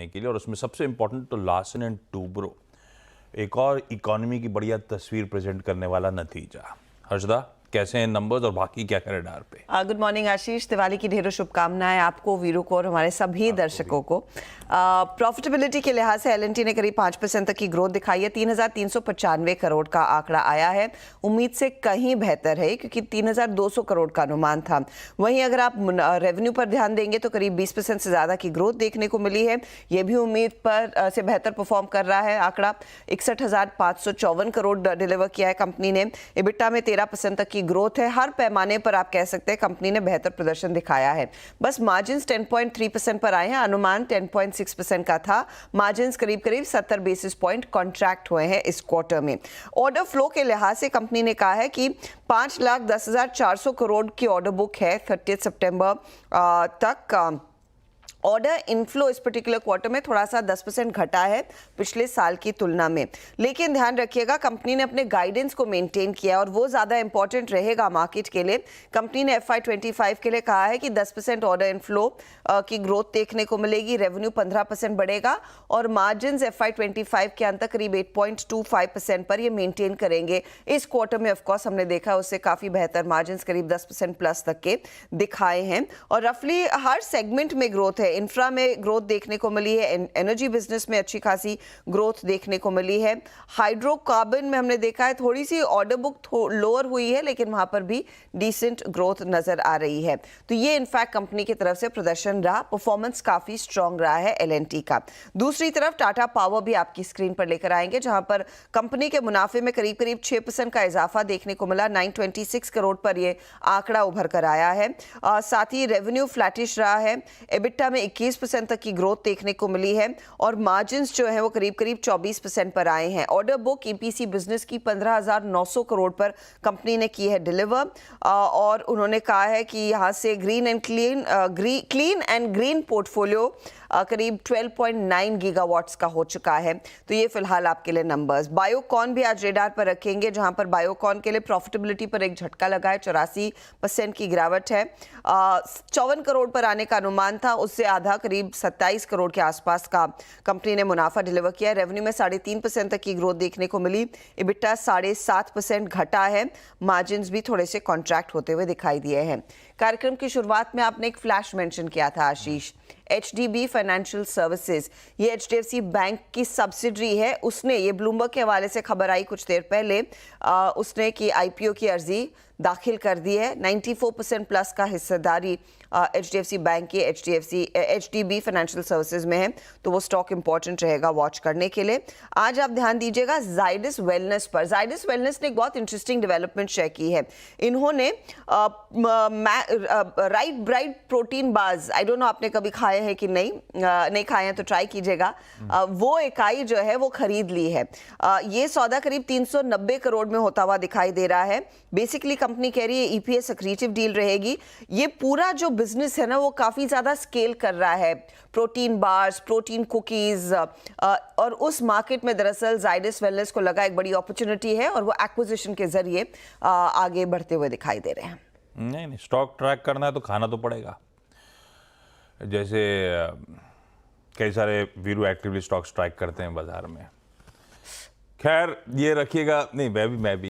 करने के लिए, और उसमें सबसे इंपॉर्टेंट तो लार्सन एंड टूब्रो, एक और इकोनॉमी की बढ़िया तस्वीर प्रेजेंट करने वाला नतीजा। हर्षदा, कैसे हैं नंबर्स और बाकी क्या करें डार पे? गुड मॉर्निंग आशीष, दिवाली की ढेरों शुभकामनाएं आपको, वीरू को और हमारे सभी दर्शकों को। प्रॉफिटेबिलिटी के लिहाज से एल&टी ने करीब 5% तक की ग्रोथ दिखाई है। 3,395 करोड़ का आंकड़ा आया है, उम्मीद से कहीं बेहतर है क्योंकि 3,200 करोड़ का अनुमान था। वहीं अगर आप रेवेन्यू पर ध्यान देंगे तो करीब 20% से ज्यादा की ग्रोथ देखने को मिली है। ये भी उम्मीद पर से बेहतर परफॉर्म कर रहा है। आंकड़ा 61,554 करोड़ डिलीवर किया है कंपनी ने। इबिटा में 13% तक की ग्रोथ है। हर पैमाने पर आप कह सकते हैं कंपनी ने बेहतर प्रदर्शन दिखाया है। बस मार्जिन्स 10.3% पर आए हैं, अनुमान 10.6% का था। मार्जिन्स करीब 70 बेसिस पॉइंट कॉन्ट्रैक्ट हुए हैं इस क्वार्टर में। ऑर्डर फ्लो के लिहाज से कंपनी ने कहा है कि 5,10,400 करोड़ की ऑर्डर बुक है 30 सितंबर तक। ऑर्डर इनफ्लो इस पर्टिकुलर क्वार्टर में थोड़ा सा 10% घटा है पिछले साल की तुलना में, लेकिन ध्यान रखिएगा कंपनी ने अपने गाइडेंस को मेंटेन किया और वो ज़्यादा इंपॉर्टेंट रहेगा मार्केट के लिए। कंपनी ने FY25 के लिए कहा है कि 10% ऑर्डर इनफ्लो की ग्रोथ देखने को मिलेगी, रेवेन्यू 15% बढ़ेगा और मार्जिन FY25 के अंत तक करीब 8.25% पर ये मेंटेन करेंगे। इस क्वार्टर में ऑफकोर्स हमने देखा उससे काफ़ी बेहतर मार्जिन करीब 10% प्लस तक के दिखाए हैं और रफली हर सेगमेंट में ग्रोथ है। इंफ्रा में ग्रोथ देखने को मिली है, एनर्जी बिजनेस में अच्छी खासी ग्रोथ देखने को मिली है। हाइड्रोकार्बन में हमने देखा है थोड़ी सी ऑर्डर बुक लोअर हुई है, लेकिन वहां पर भी डिसेंट ग्रोथ नजर आ रही है। तो ये इनफैक्ट कंपनी की तरफ से प्रदर्शन रहा, परफॉर्मेंस काफी स्ट्रांग रहा है एल&टी का। दूसरी तरफ टाटा पावर भी आपकी स्क्रीन पर लेकर आएंगे, जहां पर कंपनी के मुनाफे में करीब 6% का इजाफा देखने को मिला। 926 करोड़ पर यह आंकड़ा उभर कर आया है। साथ ही रेवेन्यू फ्लैटिश रहा है। एबिटा में 21% तक की ग्रोथ देखने को मिली है और मार्जिन्स जो है वो करीब 24% पर आए हैं। ऑर्डर बुक ईपीसी बिजनेस की 15,900 करोड़ पर कंपनी ने की है डिलीवर और उन्होंने कहा है कि यहां से क्लीन एंड ग्रीन पोर्टफोलियो करीब 12.9 गीगावाट्स का हो चुका है। तो ये फिलहाल आपके लिए नंबर्स। बायोकॉन भी आज रेडार पर रखेंगे, जहां पर बायोकॉन के लिए प्रॉफिटेबिलिटी पर एक झटका लगा है, 84% की गिरावट है। 54 करोड़ पर आने का अनुमान था, उससे आधा करीब 27 करोड़ के आसपास का कंपनी ने मुनाफा डिलीवर किया। रेवेन्यू में 3.5% तक की ग्रोथ देखने को मिली। इबिटा 7.5% घटा है। मार्जिन भी थोड़े से कॉन्ट्रैक्ट होते हुए दिखाई दिए हैं। कार्यक्रम की शुरुआत में आपने एक फ्लैश मेंशन किया था आशीष, HDB फाइनेंशियल सर्विसेज, ये HDFC बैंक की सब्सिडरी है। उसने, ये ब्लूमबर्ग के हवाले से खबर आई कुछ देर पहले, उसने की IPO की अर्जी दाखिल कर दी है। 94% प्लस का हिस्सेदारी HDFC बैंक की HDB फाइनेंशियल सर्विसेज में है, तो वो स्टॉक इंपॉर्टेंट रहेगा वॉच करने के लिए। आज आप ध्यान दीजिएगा जाइडस वेलनेस पर। जाइडस वेलनेस ने एक बहुत इंटरेस्टिंग डेवलपमेंट शेयर की है। इन्होंने right bright protein bars, I don't know आपने कभी खाए हैं कि नहीं खाए हैं तो ट्राई कीजिएगा। वो इकाई जो है वो खरीद ली है। ये सौदा करीब 390 करोड़ में होता हुआ दिखाई दे रहा है। बेसिकली कंपनी कह रही है EPS एक्रीटिव डील रहेगी। ये पूरा जो बिजनेस है ना वो काफी ज्यादा स्केल कर रहा है, प्रोटीन बार्स, प्रोटीन कुकीज, और उस मार्केट में दरअसल जाइडस वेलनेस को लगा एक बड़ी अपॉर्चुनिटी है और वो एक्विजिशन के जरिए आगे बढ़ते हुए दिखाई दे रहे हैं। नहीं, स्टॉक ट्रैक करना है तो खाना तो पड़ेगा। जैसे कई सारे वीरू एक्टिवली स्टॉक्स ट्रैक करते हैं बाजार में। खैर ये रखिएगा, नहीं मैं भी